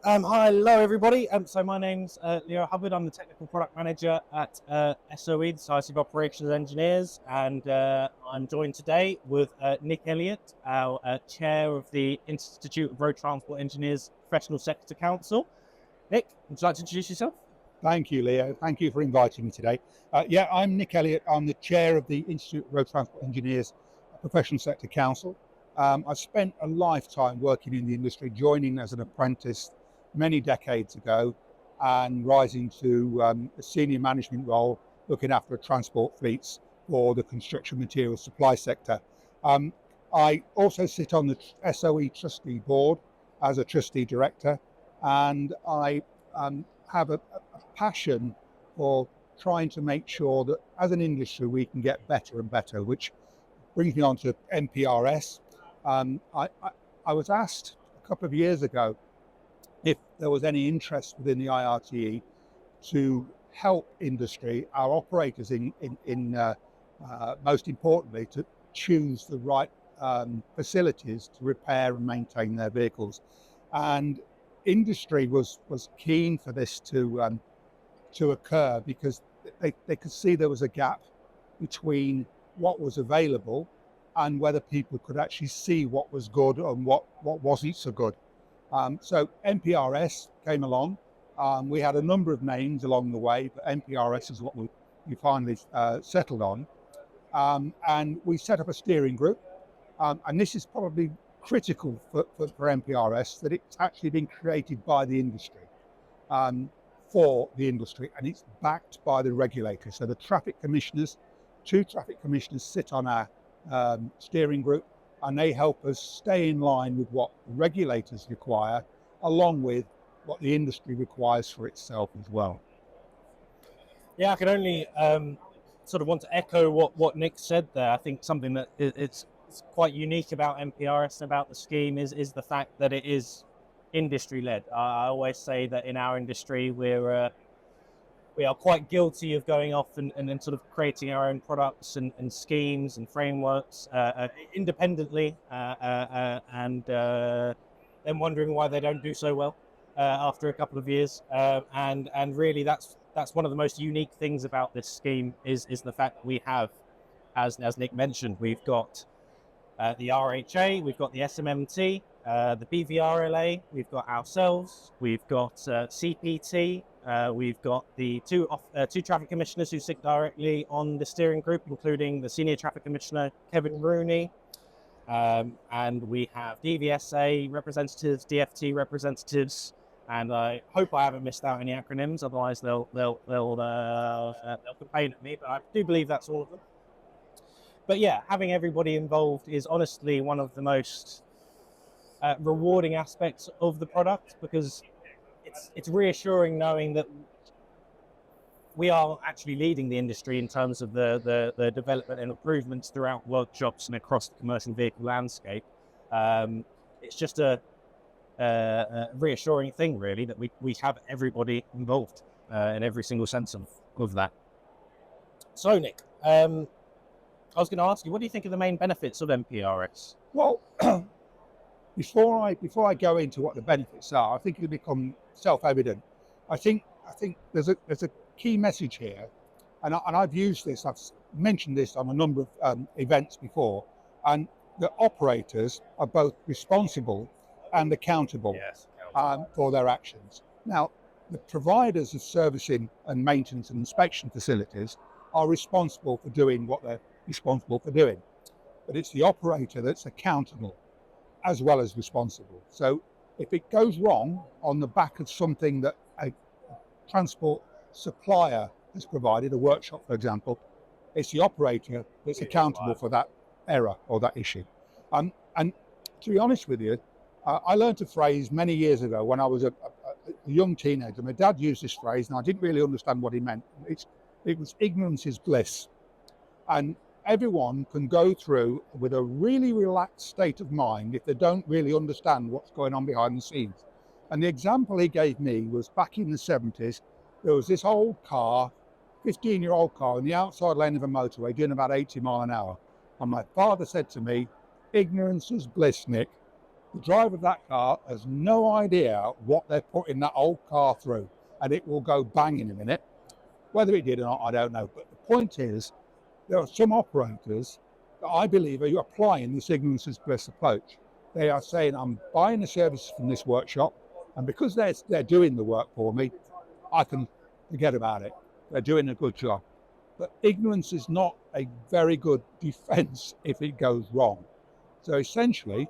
Hello everybody. So my name's Leo Hubbard. I'm the Technical Product Manager at SOE, the Society of Operations Engineers, and I'm joined today with Nick Elliott, our Chair of the Institute of Road Transport Engineers Professional Sector Council. Nick, would you like to introduce yourself? Thank you, Leo. Thank you for inviting me today. I'm Nick Elliott. I'm the Chair of the Institute of Road Transport Engineers Professional Sector Council. I spent a lifetime working in the industry, joining as an apprentice many decades ago and rising to a senior management role looking after transport fleets for the construction materials supply sector. I also sit on the SOE trustee board as a trustee director, and I have a passion for trying to make sure that as an industry we can get better and better, which brings me on to MPRS. I was asked a couple of years ago if there was any interest within the IRTE to help industry, our operators most importantly, to choose the right facilities to repair and maintain their vehicles. And industry was keen for this to occur because they could see there was a gap between what was available and whether people could actually see what was good and what wasn't so good. So MPRS came along. We had a number of names along the way, but MPRS is what we finally settled on. And we set up a steering group. And this is probably critical for MPRS, that it's actually been created by the industry, for the industry, and it's backed by the regulators. So the traffic commissioners, 2 traffic commissioners sit on our steering group, and they help us stay in line with what the regulators require, along with what the industry requires for itself as well. Yeah, I can only sort of want to echo what Nick said there. I think something that it's quite unique about MPRS and about the scheme is the fact that it is industry-led. I always say that in our industry we are quite guilty of going off and then sort of creating our own products and schemes and frameworks independently and then wondering why they don't do so well after a couple of years. And really that's one of the most unique things about this scheme is the fact that we have, as Nick mentioned, we've got the RHA, we've got the SMMT, the BVRLA, we've got ourselves, we've got CPT, we've got the two traffic commissioners who sit directly on the steering group, including the senior traffic commissioner, Kevin Rooney, and we have DVSA representatives, DFT representatives, and I hope I haven't missed out any acronyms, otherwise they'll complain at me, but I do believe that's all of them. But yeah, having everybody involved is honestly one of the most rewarding aspects of the product, because it's reassuring knowing that we are actually leading the industry in terms of the development and improvements throughout workshops and across the commercial vehicle landscape. It's just a reassuring thing, really, that we have everybody involved in every single sense of that. So, Nick, I was going to ask you, what do you think are the main benefits of MPRS? Well, before I go into what the benefits are, I think it'll become self-evident. I think there's a key message here, and I've used this. I've mentioned this on a number of events before, and the operators are both responsible and accountable for their actions. Now, the providers of servicing and maintenance and inspection facilities are responsible for doing what they're responsible for doing, but it's the operator that's accountable as well as responsible. So if it goes wrong on the back of something that a transport supplier has provided, a workshop for example, it's the operator that's accountable for that error or that issue. And to be honest with you, I learned a phrase many years ago when I was a young teenager. My dad used this phrase and I didn't really understand what he meant. It was ignorance is bliss. And everyone can go through with a really relaxed state of mind if they don't really understand what's going on behind the scenes. And the example he gave me was back in the 70s, there was this old car, 15-year-old car, in the outside lane of a motorway doing about 80 miles an hour. And my father said to me, ignorance is bliss, Nick. The driver of that car has no idea what they're putting that old car through, and it will go bang in a minute. Whether it did or not, I don't know. But the point is, there are some operators that I believe are applying this ignorance is bliss approach. They are saying, I'm buying the services from this workshop, and because they're doing the work for me, I can forget about it. They're doing a good job. But ignorance is not a very good defense if it goes wrong. So essentially,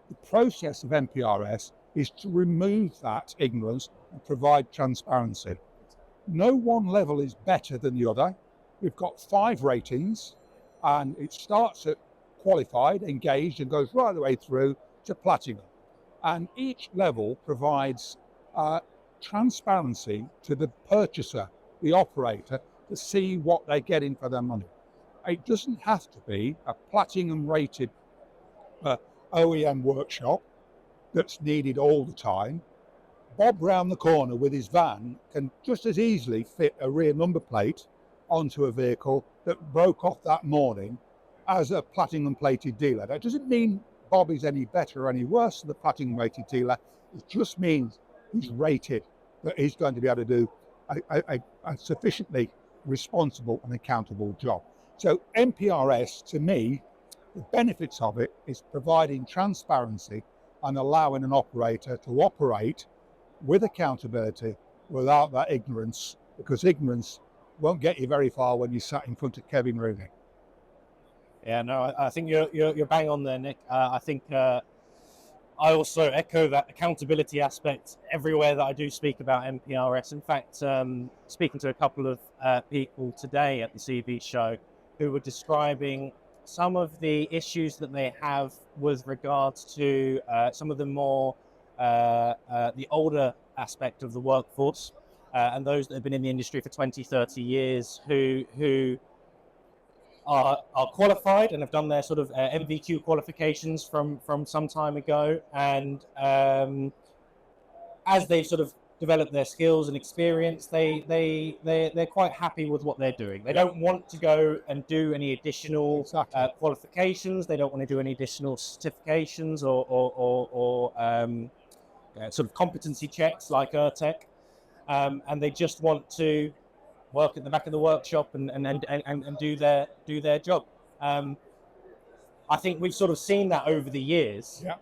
the process of MPRS is to remove that ignorance and provide transparency. No one level is better than the other. We've got 5 ratings, and it starts at qualified, engaged, and goes right the way through to platinum. And each level provides transparency to the purchaser, the operator, to see what they're getting for their money. It doesn't have to be a platinum rated OEM workshop that's needed all the time. Bob round the corner with his van can just as easily fit a rear number plate onto a vehicle that broke off that morning as a platinum plated dealer. That doesn't mean Bob is any better or any worse than the platinum rated dealer. It just means he's rated that he's going to be able to do a sufficiently responsible and accountable job. So MPRS, to me, the benefits of it is providing transparency and allowing an operator to operate with accountability without that ignorance, because ignorance won't get you very far when you sat in front of Kevin Rooney. Yeah, no, I think you're bang on there, Nick. I think I also echo that accountability aspect everywhere that I do speak about MPRS. In fact, speaking to a couple of people today at the CV show who were describing some of the issues that they have with regards to some of the more the older aspect of the workforce and those that have been in the industry for 20, 30 years who are qualified and have done their sort of MVQ qualifications from some time ago, and as they've sort of developed their skills and experience, they're quite happy with what they're doing. They don't want to go and do any additional qualifications. They don't want to do any additional certifications or sort of competency checks like IRTE, and they just want to work at the back of the workshop and do their job. I think we've sort of seen that over the years. Yeah.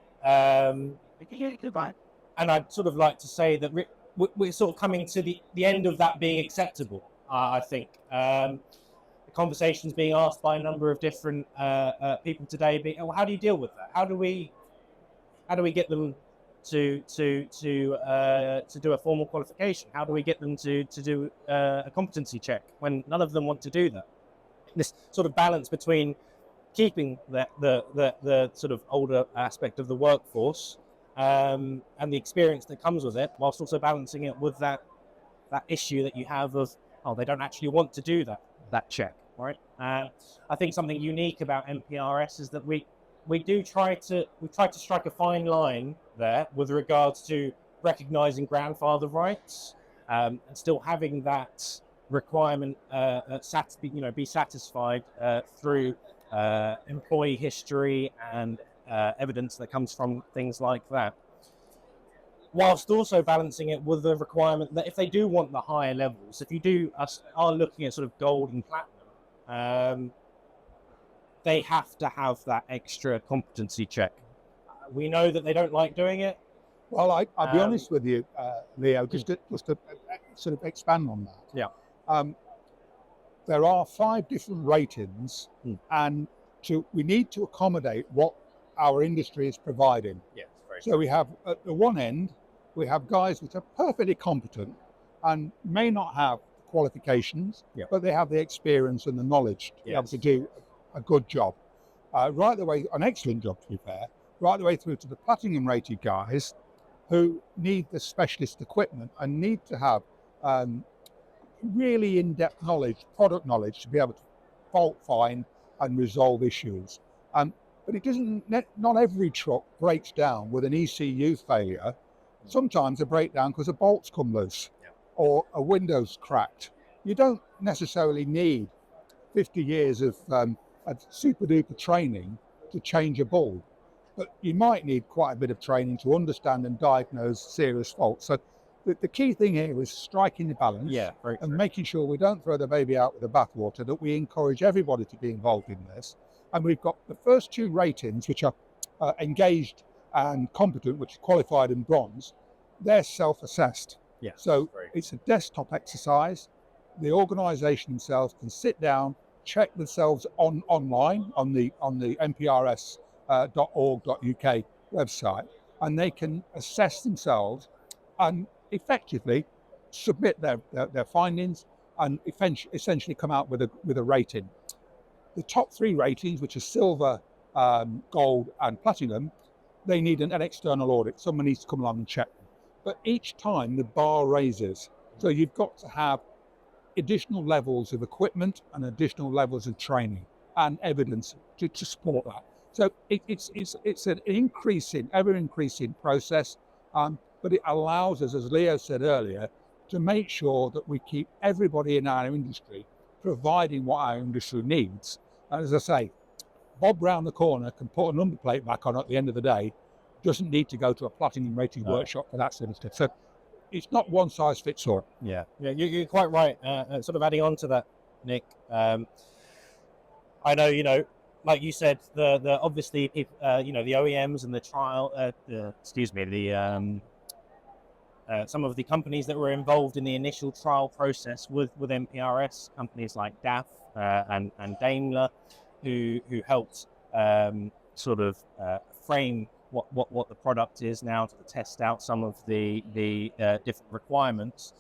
And I'd sort of like to say that we're sort of coming to the end of that being acceptable. I think the conversations being asked by a number of different people today being, oh, how do you deal with that? How do we get them to do a formal qualification? How do we get them to do a competency check when none of them want to do that? This sort of balance between keeping the sort of older aspect of the workforce and the experience that comes with it, whilst also balancing it with that issue that you have of, oh, they don't actually want to do that check, right? I think something unique about MPRS is that we try to strike a fine line there with regards to recognising grandfather rights and still having that requirement be satisfied through employee history and evidence that comes from things like that, whilst also balancing it with the requirement that if they do want the higher levels, if you are looking at sort of gold and platinum, they have to have that extra competency check. We know that they don't like doing it. Well, I'll be honest with you, Leo, just to sort of expand on that. Yeah. There are 5 different ratings, and we need to accommodate what our industry is providing. Yes, very so we have, at the one end, we have guys which are perfectly competent and may not have qualifications, but they have the experience and the knowledge to be able to do a good job. Right the way, an excellent job to be fair, right the way through to the platinum rated guys who need the specialist equipment and need to have really in-depth knowledge, product knowledge, to be able to fault find and resolve issues. But it doesn't, not every truck breaks down with an ECU failure. Sometimes they break down because a bolt's come loose or a window's cracked. You don't necessarily need 50 years of super duper training to change a bulb. but you might need quite a bit of training to understand and diagnose serious faults. So the key thing here is striking the balance and making sure we don't throw the baby out with the bathwater, that we encourage everybody to be involved in this. And we've got the first two ratings, which are engaged and competent, which is qualified and bronze. They're self-assessed. Yeah. So it's a desktop exercise. The organisation themselves can sit down, check themselves online on the MPRS.org.uk website, and they can assess themselves and effectively submit their findings and essentially come out with a rating. The top three ratings, which are silver, gold, and platinum, they need an external audit. Someone needs to come along and check them. But each time the bar raises, so you've got to have additional levels of equipment and additional levels of training and evidence to support that. So it's an ever increasing process, but it allows us, as Leo said earlier, to make sure that we keep everybody in our industry providing what our industry needs. And as I say, Bob round the corner can put a number plate back on at the end of the day, doesn't need to go to a platinum rated workshop for that sort of stuff. So it's not one size fits all. Yeah, you're quite right. Sort of adding on to that, Nick. I know, like you said, the obviously, the OEMs and the trial, some of the companies that were involved in the initial trial process with MPRS, companies like DAF and Daimler, who helped frame what the product is now, to test out some of the different requirements.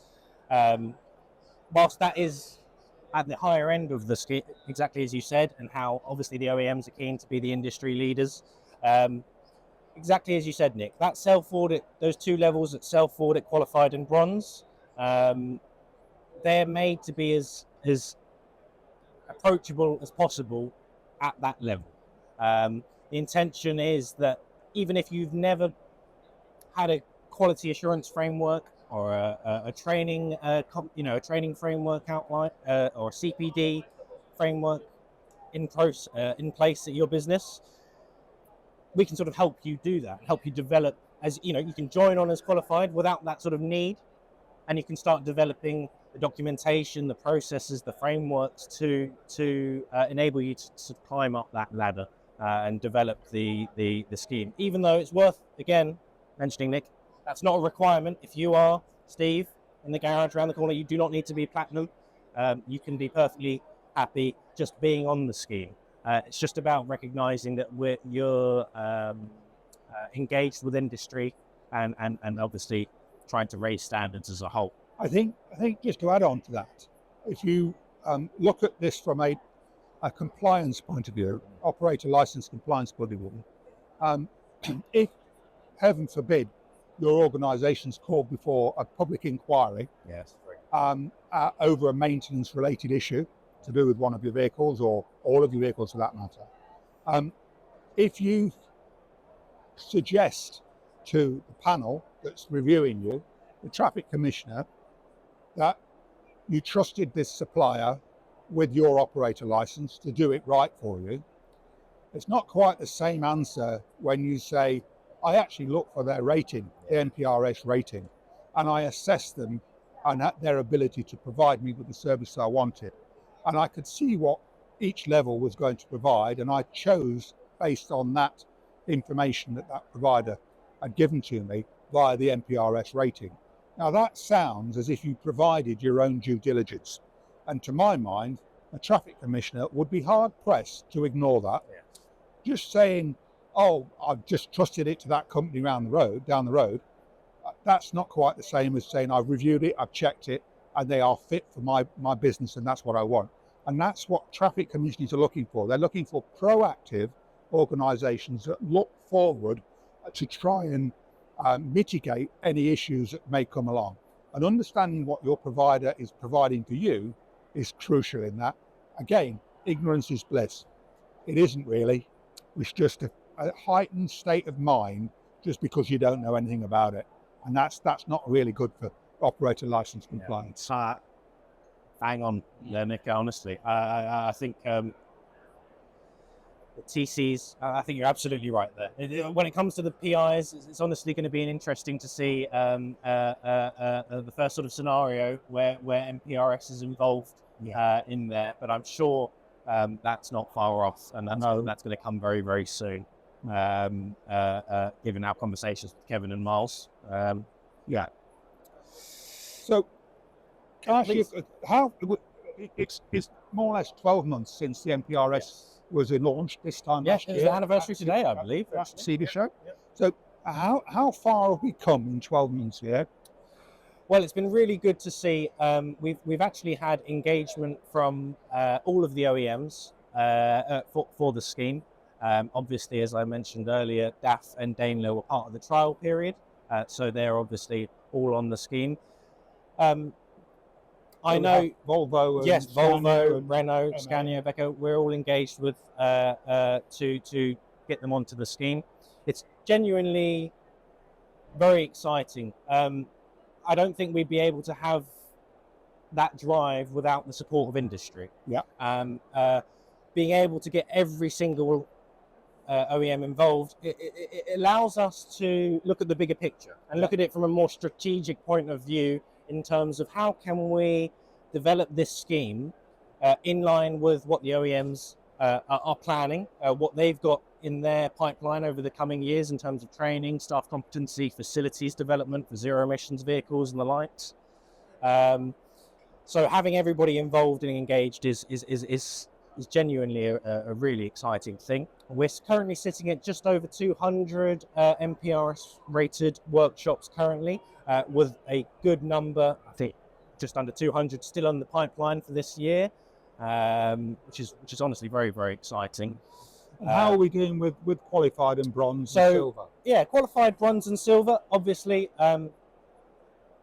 Whilst that is at the higher end of the scheme, exactly as you said, and how obviously the OEMs are keen to be the industry leaders, exactly as you said, Nick, that self-audit, those two levels at self-audit, qualified and bronze, they're made to be as approachable as possible at that level. The intention is that even if you've never had a quality assurance framework or a training, a training framework outline or a CPD framework in place at your business, we can sort of help you do that, help you develop. As you know, you can join on as qualified without that sort of need, and you can start developing the documentation, the processes, the frameworks to enable you to climb up that ladder and develop the scheme. Even though it's worth, again, mentioning, Nick, that's not a requirement. If you are Steve in the garage around the corner, you do not need to be platinum. You can be perfectly happy just being on the scheme. It's just about recognizing that you're engaged with industry and obviously trying to raise standards as a whole. I think just to add on to that, if you look at this from a compliance point of view, operator license compliance point of view, if, heaven forbid, your organisation's called before a public inquiry over a maintenance-related issue to do with one of your vehicles or all of your vehicles for that matter, if you suggest to the panel that's reviewing you, the traffic commissioner, that you trusted this supplier with your operator license to do it right for you, it's not quite the same answer when you say, I actually look for their rating, the MPRS rating, and I assess them and their ability to provide me with the service I wanted. And I could see what each level was going to provide, and I chose based on that information that provider had given to me via the MPRS rating. Now that sounds as if you provided your own due diligence. And to my mind, a traffic commissioner would be hard pressed to ignore that. Yeah. Just saying, oh, I've just trusted it to that company down the road, that's not quite the same as saying I've reviewed it, I've checked it, and they are fit for my business, and that's what I want. And that's what traffic commissioners are looking for. They're looking for proactive organisations that look forward to try and mitigate any issues that may come along. And understanding what your provider is providing for you is crucial in that. Again, ignorance is bliss. It isn't really. It's just a heightened state of mind just because you don't know anything about it. And that's not really good for operator license compliance. Yeah, hang on there, Nick, honestly. I think the TCs. I think you're absolutely right there. When it comes to the PIs, it's honestly going to be interesting to see the first sort of scenario where MPRS is involved in there. But I'm sure that's not far off, and that's going to come very, very soon. Given our conversations with Kevin and Miles. So, can I ask you, how it's more or less 12 months since the MPRS was launched this time last year. It was the anniversary today, I believe. TV show. So, how far have we come in 12 months here? Well, it's been really good to see. We've actually had engagement from all of the OEMs for the scheme. Obviously, as I mentioned earlier, DAF and Daimler were part of the trial period, so they're obviously all on the scheme. I know Volvo. Volvo, Renault, Scania, Beko. We're all engaged with to get them onto the scheme. It's genuinely very exciting. I don't think we'd be able to have that drive without the support of industry. Being able to get every single OEM involved, it allows us to look at the bigger picture and look at it from a more strategic point of view in terms of how can we develop this scheme in line with what the OEMs are planning, what they've got in their pipeline over the coming years in terms of training, staff competency, facilities development for zero emissions vehicles and the likes. So having everybody involved and engaged is genuinely a really exciting thing. We're currently sitting at just over 200 MPRS rated workshops currently, with a good number, I think just under 200 still on the pipeline for this year, which is honestly very, very exciting. And how are we doing with qualified and bronze and silver? Yeah, qualified bronze and silver, obviously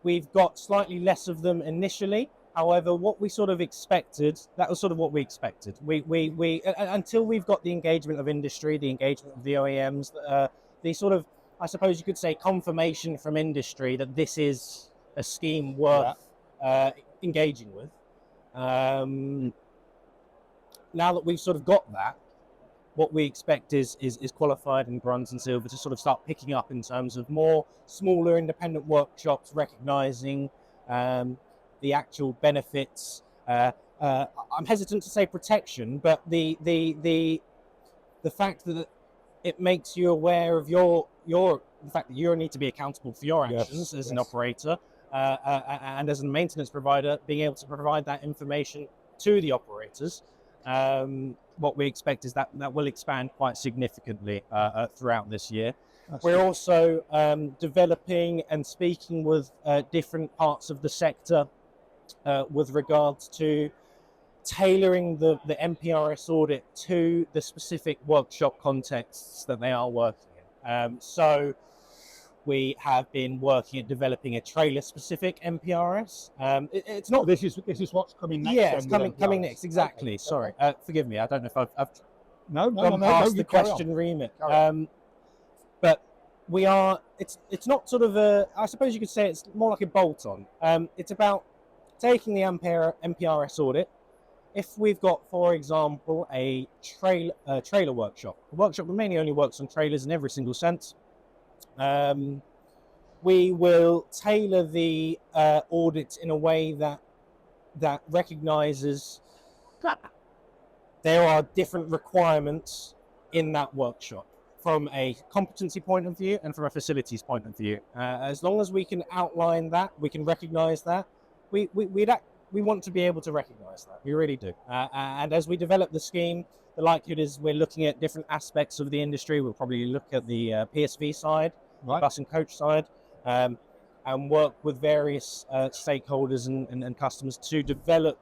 we've got slightly less of them initially. However, what we sort of expected, that was sort of what we expected. We until we've got the engagement of industry, the engagement of the OEMs, the sort of, I suppose you could say, confirmation from industry that this is a scheme worth engaging with. Now that we've sort of got that, what we expect is qualified in bronze and silver to sort of start picking up in terms of more smaller independent workshops recognizing the actual benefits. I'm hesitant to say protection, but the fact that it makes you aware of the fact that you need to be accountable for your actions as an operator and as a maintenance provider, being able to provide that information to the operators. What we expect is that will expand quite significantly throughout this year. We're also developing and speaking with different parts of the sector with regards to tailoring the MPRS audit to the specific workshop contexts that they are working in. So we have been working at developing a trailer-specific MPRS. It's not. This is what's coming next. Yeah, it's coming next. Exactly. Okay. Sorry, forgive me. I don't know if I've gone past the question remit. But we are. It's not sort of a. I suppose you could say it's more like a bolt-on. It's about taking the MPRS audit. If we've got, for example, a trailer workshop, a workshop that mainly only works on trailers in every single sense. We will tailor the audit in a way that recognizes that there are different requirements in that workshop from a competency point of view and from a facilities point of view. As long as we can outline that, we can recognize that, we want to be able to recognize that. We really do. And as we develop the scheme, the likelihood is we're looking at different aspects of the industry. We'll probably look at the PSV side, the bus and coach side, and work with various stakeholders and customers to develop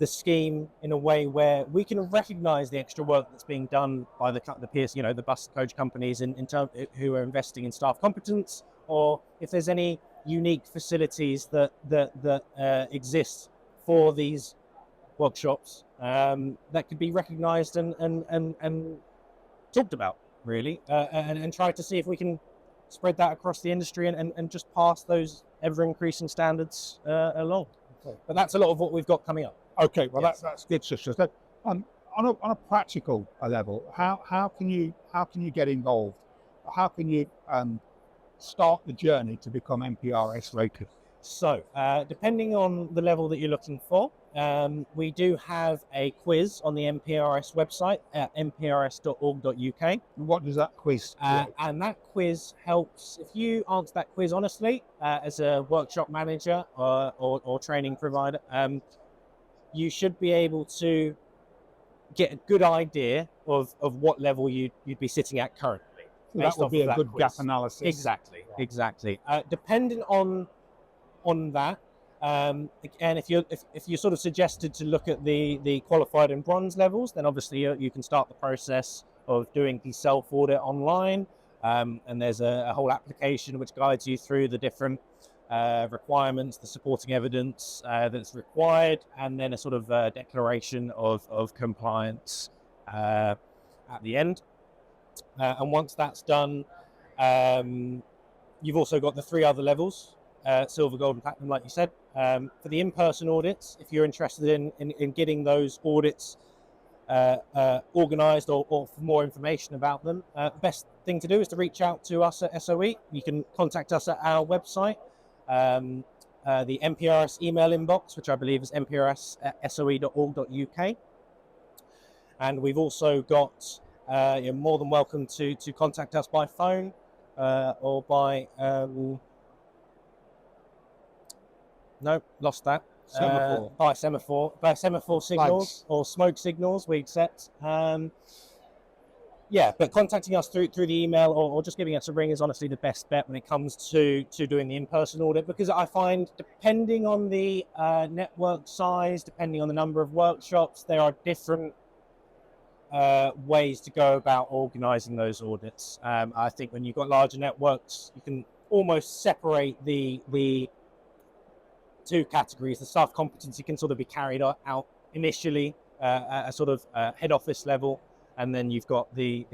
the scheme in a way where we can recognize the extra work that's being done by the the bus and coach companies in terms who are investing in staff competence, or if there's any unique facilities that exist for these workshops that could be recognized and talked about, really, and try to see if we can spread that across the industry and just pass those ever-increasing standards along. Okay. But that's a lot of what we've got coming up. Okay, well, yes. that's good, sister. So, on a practical level, how can you get involved? How can you start the journey to become MPRS rated? So, depending on the level that you're looking for, we do have a quiz on the MPRS website at mprs.org.uk. What does that quiz do? And that quiz helps, if you answer that quiz honestly, as a workshop manager or training provider, you should be able to get a good idea of what level you'd be sitting at currently. So that would be a good gap analysis. Exactly. Depending on that, and if you're sort of suggested to look at the qualified and bronze levels, then obviously you can start the process of doing the self audit online, and there's a whole application which guides you through the different requirements, the supporting evidence that's required, and then a sort of declaration of compliance at the end. And once that's done, you've also got the 3 other levels, silver, gold, and platinum, like you said. For the in-person audits, if you're interested in getting those audits organised or for more information about them, best thing to do is to reach out to us at SOE. You can contact us at our website, the MPRS email inbox, which I believe is mprs@soe.org.uk. And we've also got, you're more than welcome to contact us by phone or by, no, lost that. Semaphore. By semaphore signals. Flags. Or smoke signals, we accept. Yeah, but contacting us through the email or just giving us a ring is honestly the best bet when it comes to doing the in-person audit, because I find, depending on the network size, depending on the number of workshops, there are different ways to go about organising those audits. I think when you've got larger networks, you can almost separate the 2 categories. The staff competency can sort of be carried out initially at a sort of head office level, and then you've got the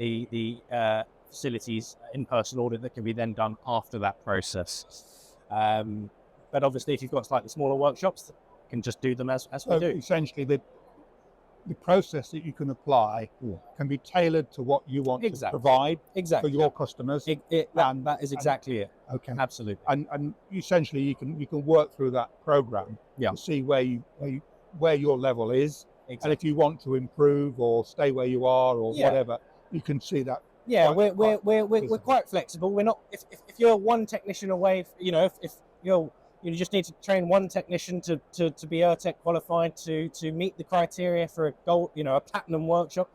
facilities in-person audit that can be then done after that process. But obviously, if you've got slightly smaller workshops, you can just do them as we do. Essentially, the process that you can apply can be tailored to what you want to provide for your customers. That is exactly it. Okay, absolutely. And essentially, you can work through that program to see where your level is. Exactly. And if you want to improve or stay where you are or whatever, you can see that. Yeah, we're quite flexible. We're not, if you're one technician away, if you just need to train one technician to be IRTE qualified to meet the criteria for a gold, a platinum workshop.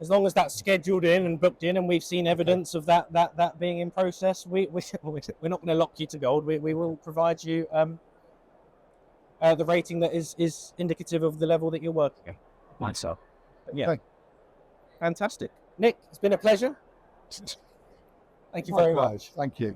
As long as that's scheduled in and booked in, and we've seen evidence of that being in process, we're not going to lock you to gold. We will provide you the rating that is indicative of the level that you're working at. Myself. Yeah. Okay. Fantastic. Nick, it's been a pleasure. Thank you very much. Thank you.